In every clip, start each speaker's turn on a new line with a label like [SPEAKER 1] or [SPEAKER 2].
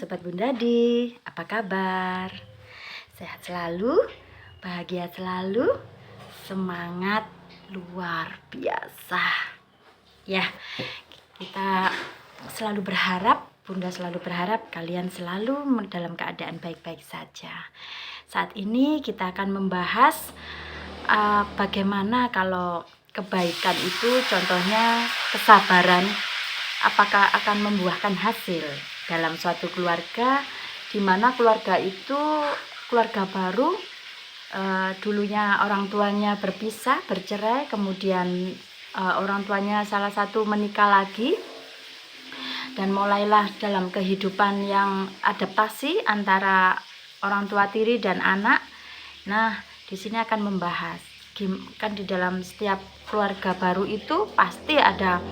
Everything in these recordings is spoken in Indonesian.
[SPEAKER 1] Sobat Bundadi, apa kabar? Sehat selalu, bahagia selalu, semangat luar biasa. Ya, kita selalu berharap, Bunda selalu berharap kalian selalu dalam keadaan baik-baik saja. Saat ini kita akan membahas bagaimana kalau kebaikan itu, contohnya kesabaran, apakah akan membuahkan hasil dalam suatu keluarga, di mana keluarga itu keluarga baru, dulunya orang tuanya berpisah, bercerai, kemudian orang tuanya salah satu menikah lagi, dan mulailah dalam kehidupan yang adaptasi antara orang tua tiri dan anak. Nah, di sini akan membahas kan di dalam setiap keluarga baru itu pasti ada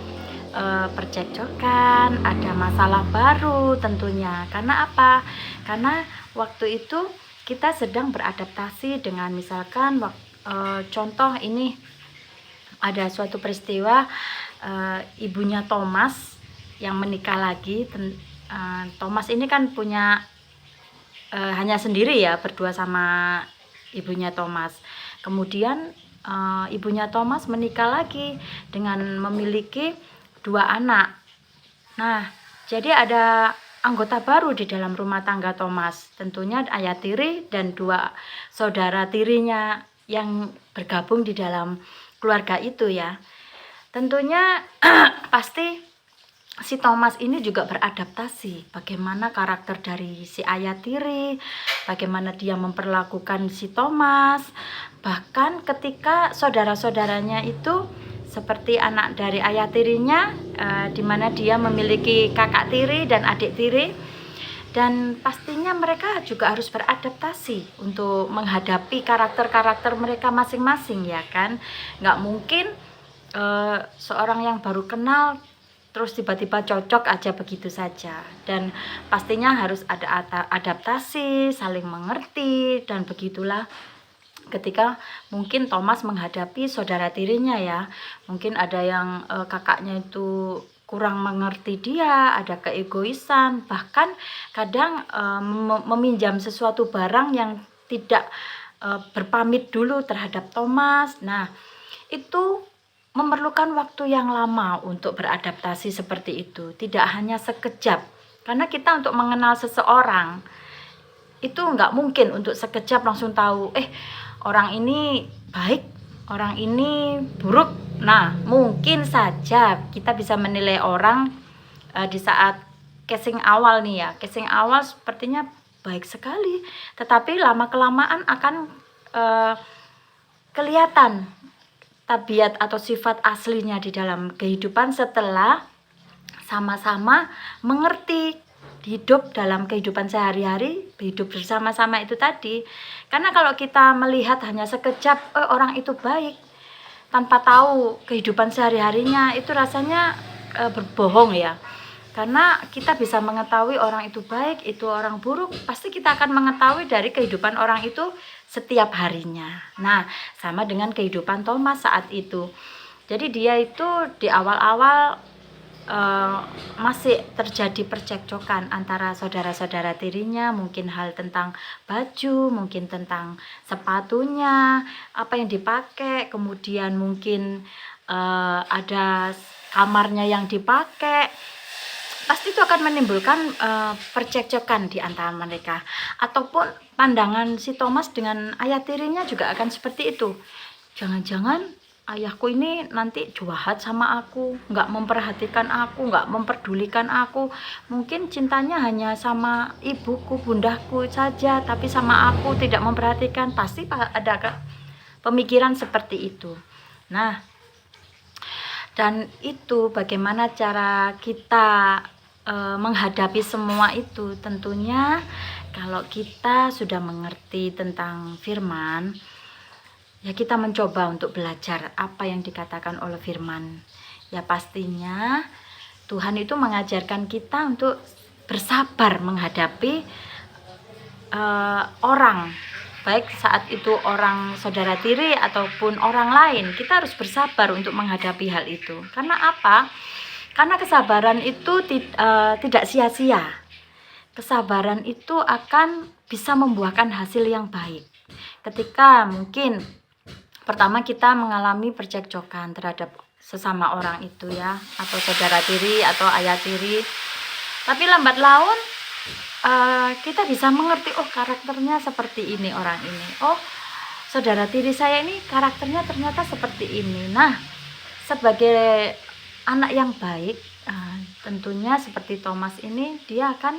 [SPEAKER 1] percekcokan, ada masalah baru tentunya. Karena apa? Karena waktu itu kita sedang beradaptasi dengan misalkan contoh ini ada suatu peristiwa ibunya Thomas yang menikah lagi. Thomas ini kan punya hanya sendiri ya, berdua sama ibunya Thomas. Kemudian ibunya Thomas menikah lagi dengan memiliki 2 anak. Nah, jadi ada anggota baru di dalam rumah tangga Thomas. Tentunya ayah tiri dan 2 saudara tirinya yang bergabung di dalam keluarga itu ya. Tentunya pasti si Thomas ini juga beradaptasi. Bagaimana karakter dari si ayah tiri, bagaimana dia memperlakukan si Thomas. Bahkan ketika saudara-saudaranya itu seperti anak dari ayah tirinya, di mana dia memiliki kakak tiri dan adik tiri, dan pastinya mereka juga harus beradaptasi untuk menghadapi karakter-karakter mereka masing-masing ya kan. Nggak mungkin seorang yang baru kenal terus tiba-tiba cocok aja begitu saja, dan pastinya harus ada adaptasi, saling mengerti, dan begitulah ketika mungkin Thomas menghadapi saudara tirinya ya. Mungkin ada yang kakaknya itu kurang mengerti dia, ada keegoisan, bahkan kadang meminjam sesuatu barang yang tidak berpamit dulu terhadap Thomas. Nah, itu memerlukan waktu yang lama untuk beradaptasi seperti itu, tidak hanya sekejap. Karena kita untuk mengenal seseorang itu nggak mungkin untuk sekejap langsung tahu orang ini baik, orang ini buruk. Nah, mungkin saja kita bisa menilai orang di saat casing awal nih ya. Casing awal sepertinya baik sekali, tetapi lama-kelamaan akan kelihatan tabiat atau sifat aslinya di dalam kehidupan setelah sama-sama mengerti hidup dalam kehidupan sehari-hari, hidup bersama-sama itu tadi. Karena kalau kita melihat hanya sekejap orang itu baik tanpa tahu kehidupan sehari-harinya, itu rasanya berbohong ya. Karena kita bisa mengetahui orang itu baik, itu orang buruk, pasti kita akan mengetahui dari kehidupan orang itu setiap harinya. Nah, sama dengan kehidupan Thomas saat itu. Jadi dia itu di awal-awal masih terjadi percekcokan antara saudara-saudara tirinya, mungkin hal tentang baju, mungkin tentang sepatunya, apa yang dipakai, kemudian mungkin ada kamarnya yang dipakai. Pasti itu akan menimbulkan percekcokan di antara mereka. Ataupun pandangan si Thomas dengan ayah tirinya juga akan seperti itu. Jangan-jangan ayahku ini nanti jahat sama aku, nggak memperhatikan aku, nggak memperdulikan aku. Mungkin cintanya hanya sama ibuku, bundaku saja, tapi sama aku tidak memperhatikan. Pasti ada pemikiran seperti itu. Nah, dan itu bagaimana cara kita menghadapi semua itu. Tentunya kalau kita sudah mengerti tentang firman, ya kita mencoba untuk belajar apa yang dikatakan oleh firman. Ya pastinya Tuhan itu mengajarkan kita untuk bersabar menghadapi orang, baik saat itu orang saudara tiri ataupun orang lain. Kita harus bersabar untuk menghadapi hal itu. Karena apa? Karena kesabaran itu tidak sia-sia. kesabaran itu akan bisa membuahkan hasil yang baik. Ketika mungkin pertama kita mengalami percekcokan terhadap sesama orang itu ya, atau saudara tiri atau ayah tiri, tapi lambat laun kita bisa mengerti, oh karakternya seperti ini orang ini, oh saudara tiri saya ini karakternya ternyata seperti ini. Nah, sebagai anak yang baik, tentunya seperti Thomas ini, dia akan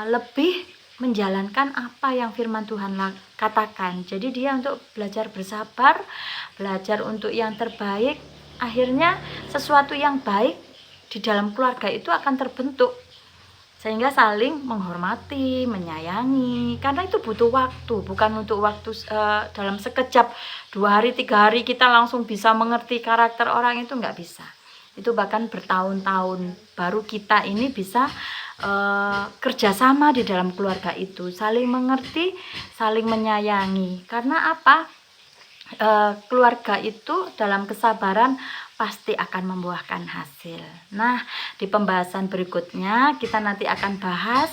[SPEAKER 1] lebih menjalankan apa yang firman Tuhan katakan. Jadi dia untuk belajar bersabar, belajar untuk yang terbaik. Akhirnya sesuatu yang baik di dalam keluarga itu akan terbentuk, sehingga saling menghormati, menyayangi. Karena itu butuh waktu, bukan untuk waktu dalam sekejap 2 hari 3 hari kita langsung bisa mengerti karakter orang, itu nggak bisa. Itu bahkan bertahun-tahun baru kita ini bisa kerjasama di dalam keluarga itu, saling mengerti, saling menyayangi. Karena apa? Keluarga itu dalam kesabaran pasti akan membuahkan hasil. Nah, di pembahasan berikutnya kita nanti akan bahas,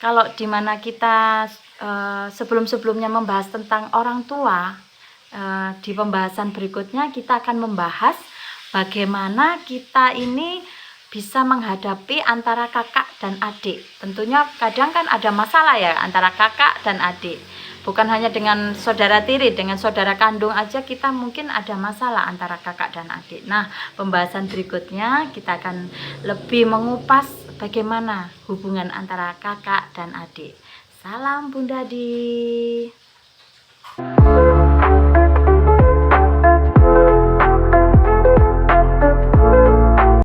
[SPEAKER 1] kalau dimana kita sebelum-sebelumnya membahas tentang orang tua, di pembahasan berikutnya kita akan membahas bagaimana kita ini bisa menghadapi antara kakak dan adik. Tentunya kadang kan ada masalah ya antara kakak dan adik. Bukan hanya dengan saudara tiri, dengan saudara kandung aja kita mungkin ada masalah antara kakak dan adik. Nah, pembahasan berikutnya kita akan lebih mengupas bagaimana hubungan antara kakak dan adik. Salam Bunda Di.